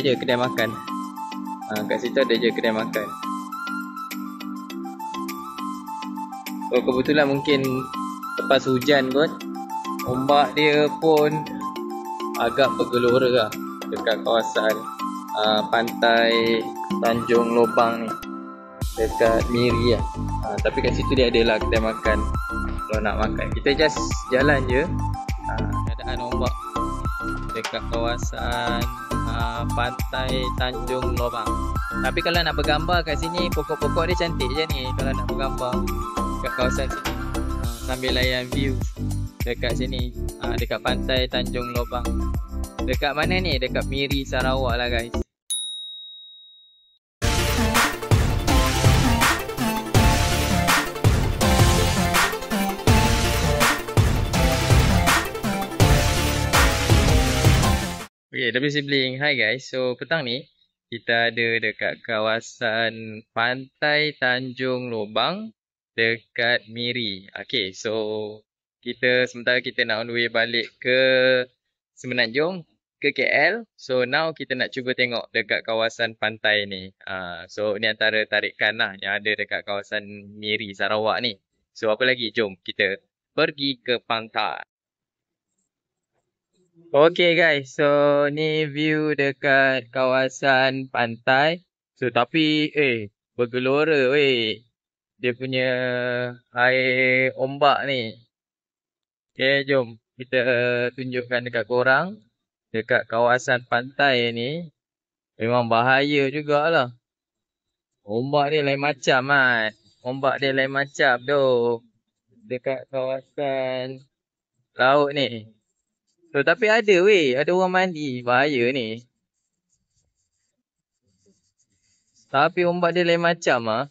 je kedai makan. Kat situ ada je kedai makan. So kebetulan mungkin lepas hujan pun, ombak dia pun agak bergelora lah dekat kawasan pantai Tanjung Lobang ni, dekat Miri lah. Tapi kat situ dia adalah kedai makan. Kalau nak makan, kita just jalan je. Keadaan ombak dekat kawasan pantai Tanjung Lobang. Tapi kalau nak bergambar kat sini, pokok-pokok dia cantik je ni. Kalau nak bergambar kat kawasan sini, sambil layan view dekat sini, dekat pantai Tanjung Lobang. Dekat mana ni? Dekat Miri, Sarawak lah guys. Okay, tapi sibling, hi guys. So petang ni kita ada dekat kawasan pantai Tanjung Lobang dekat Miri. Okay, so sementara kita nak on the way balik ke Semenanjung, ke KL. So now kita nak cuba tengok dekat kawasan pantai ni. So ni antara tarikan lah yang ada dekat kawasan Miri, Sarawak ni. So apa lagi? Jom kita pergi ke pantai. Okay guys, so ni view dekat kawasan pantai. So tapi bergelora weh dia punya air ombak ni. Okay, jom kita tunjukkan dekat korang. Dekat kawasan pantai ni memang bahaya jugalah. Ombak dia lain macam kan. Ombak dia lain macam tu dekat kawasan laut ni. So tapi ada weh, ada orang mandi. Bahaya ni. Tapi ombak dia lain macam ah.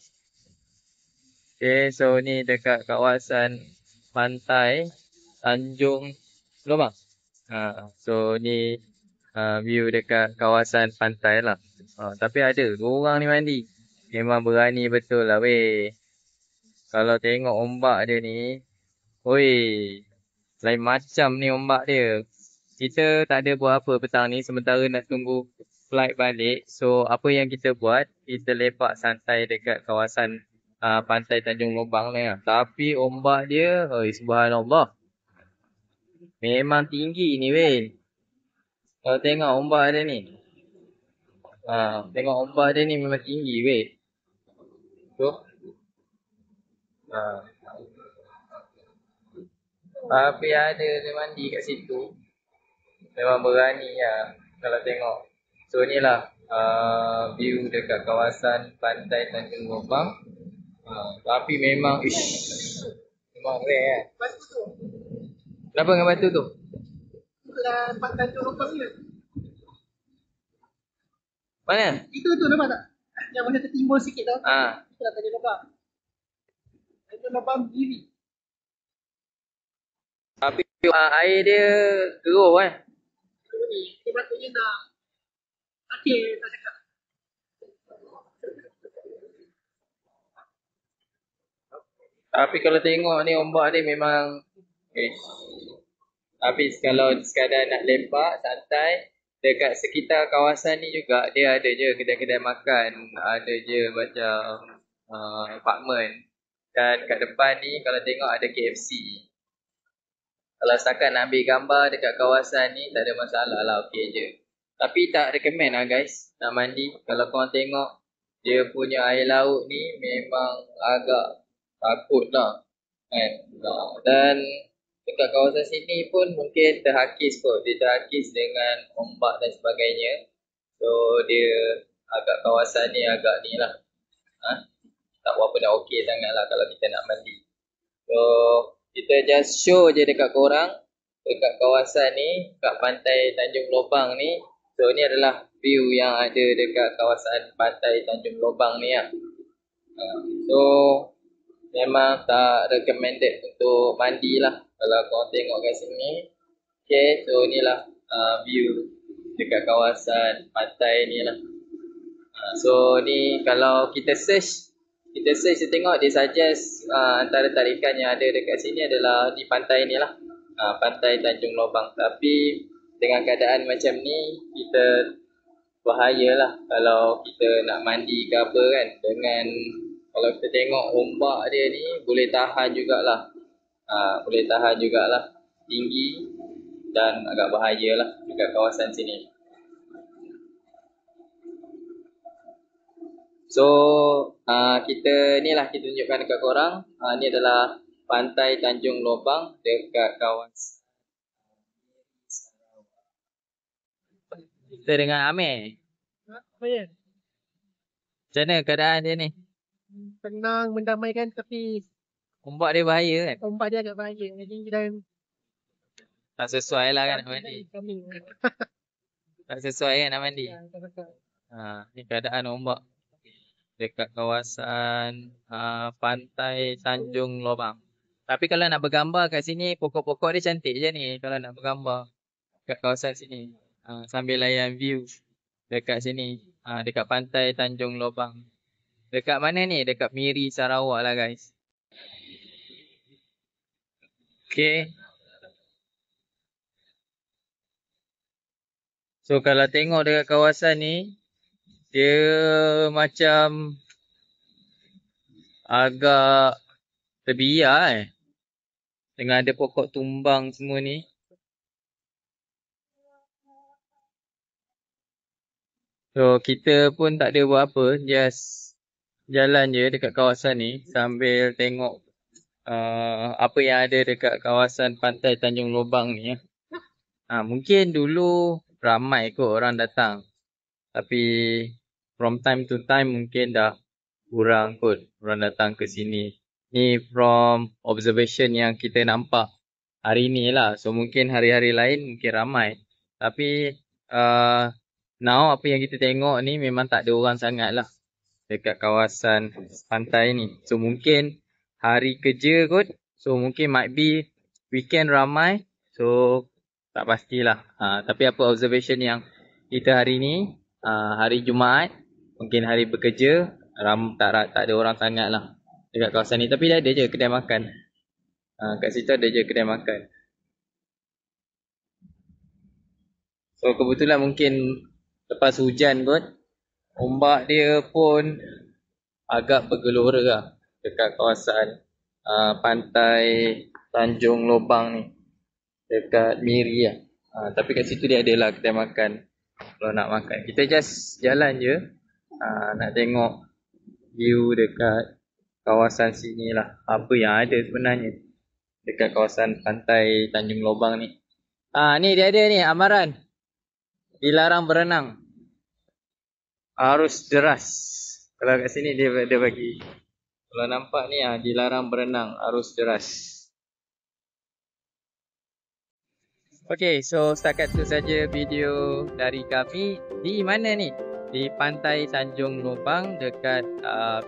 Okay, so ni dekat kawasan pantai Tanjung Lobang. So ni view dekat kawasan pantai lah. Tapi ada orang ni mandi. Memang berani betul lah weh. Kalau tengok ombak dia ni, weh, lain macam ni ombak dia. Kita tak ada buat apa petang ni sementara nak tunggu flight balik. So apa yang kita buat, kita lepak santai dekat kawasan pantai Tanjung Lobang ni lah. Tapi ombak dia, subhanallah, memang tinggi ni weh. Kalau tengok ombak dia ni, tengok ombak dia ni memang tinggi weh. Tu tapi ada dia mandi kat situ. Memang berani lah kalau tengok. So ni lah view dekat kawasan pantai Tanjung Lobang. Tapi memang memang rare kan. Batu tu. Kenapa dengan batu tu? Itulah tempat Tanjung Lobang ni. Mana? Itu nampak tak? Yang macam tertimbul sikit tau. Itulah Tanjung Lobang. Tanjung Lobang Miri. Tapi air dia keruh kan? Keruh ni. Dia patutnya nak akhir tak cakap. Tapi kalau tengok ni ombak ni memang Tapi kalau sekadar nak lepak santai dekat sekitar kawasan ni juga, dia ada je kedai-kedai makan, ada je macam apartment. Dan kat depan ni kalau tengok ada KFC. Kalau setakat nak ambil gambar dekat kawasan ni tak ada masalah lah, okey je. Tapi tak recommend lah guys nak mandi. Kalau korang tengok dia punya air laut ni memang agak takut lah kan. Dan dekat kawasan sini pun mungkin terhakis kot. Dia terhakis dengan ombak dan sebagainya. So dia agak kawasan ni agak ni lah, tak berapa dah okey sangat lah kalau kita nak mandi. So kita just show je dekat korang dekat kawasan ni, kat pantai Tanjung Lobang ni. So ni adalah view yang ada dekat kawasan pantai Tanjung Lobang ni lah. So memang tak recommended untuk mandi lah kalau korang tengok kat sini. Okay, so inilah view dekat kawasan pantai ni lah. So ni kalau kita search kita tengok dia suggest antara tarikan yang ada dekat sini adalah di pantai ni lah, pantai Tanjung Lobang. Tapi dengan keadaan macam ni, kita bahayalah kalau kita nak mandi ke apa kan. Dengan kalau kita tengok ombak dia ni boleh tahan jugalah. Boleh tahan jugalah, tinggi dan agak bahayalah dekat kawasan sini. So kita ni lah kita tunjukkan dekat korang. Ni adalah pantai Tanjung Lobang dekat kawasan. Kita dengan Amir. Apa ya? Macam mana keadaan dia ni? Tenang, mendamaikan, tapi Ombak dia bahaya kan? ombak dia agak bahaya. Jadi kita Tak sesuai lah kan nak mandi. Tak sesuai kan nak mandi. Ni keadaan ombak dekat kawasan pantai Tanjung Lobang. Tapi kalau nak bergambar kat sini, pokok-pokok dia cantik je ni. Kalau nak bergambar kat kawasan sini, sambil layan view dekat sini, dekat pantai Tanjung Lobang. Dekat mana ni? Dekat Miri, Sarawak lah guys. Okay. So kalau tengok dekat kawasan ni, dia macam agak terbiar dengan ada pokok tumbang semua ni. So kita pun tak ada buat apa, just jalan je dekat kawasan ni sambil tengok apa yang ada dekat kawasan pantai Tanjung Lobang ni. Mungkin dulu ramai kot orang datang, tapi from time to time mungkin dah kurang kot orang datang ke sini. Ni from observation yang kita nampak hari ni lah. So mungkin hari-hari lain mungkin ramai, tapi now apa yang kita tengok ni memang tak ada orang sangat lah dekat kawasan pantai ni. So mungkin hari kerja kot, so mungkin might be weekend ramai, so tak pastilah. Tapi apa observation yang kita hari ni, hari Jumaat, mungkin hari bekerja, tak ada orang sangat lah dekat kawasan ni. Tapi dia ada je kedai makan. Kat situ ada je kedai makan. So kebetulan mungkin lepas hujan kot, ombak dia pun agak bergelora lah dekat kawasan pantai Tanjung Lobang ni, dekat Miri lah. Tapi kat situ dia ada lah kedai makan kalau nak makan. Kita just jalan je, nak tengok view dekat kawasan sini lah, apa yang ada sebenarnya dekat kawasan pantai Tanjung Lobang ni. Ni dia ada ni amaran, dilarang berenang, arus deras. Kalau kat sini dia bagi, kalau nampak ni dilarang berenang, arus deras. Okay, so setakat tu saja video dari kami. Di mana ni? Di pantai Tanjung Lobang dekat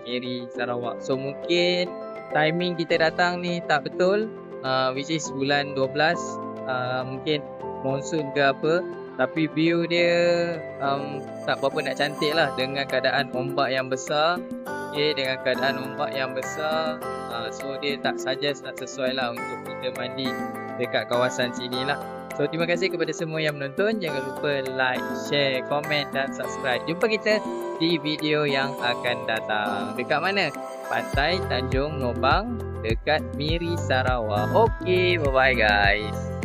Miri, Sarawak. So mungkin timing kita datang ni tak betul, which is bulan 12, mungkin monsun ke apa. Tapi view dia tak berapa nak cantik lah dengan keadaan ombak yang besar. Okay, dengan keadaan ombak yang besar, so dia tak suggest, tak sesuai lah untuk kita mandi dekat kawasan sini lah. So terima kasih kepada semua yang menonton. Jangan lupa like, share, komen dan subscribe. Jumpa kita di video yang akan datang. Dekat mana? Pantai Tanjung Lobang dekat Miri, Sarawak. Okay, bye bye guys.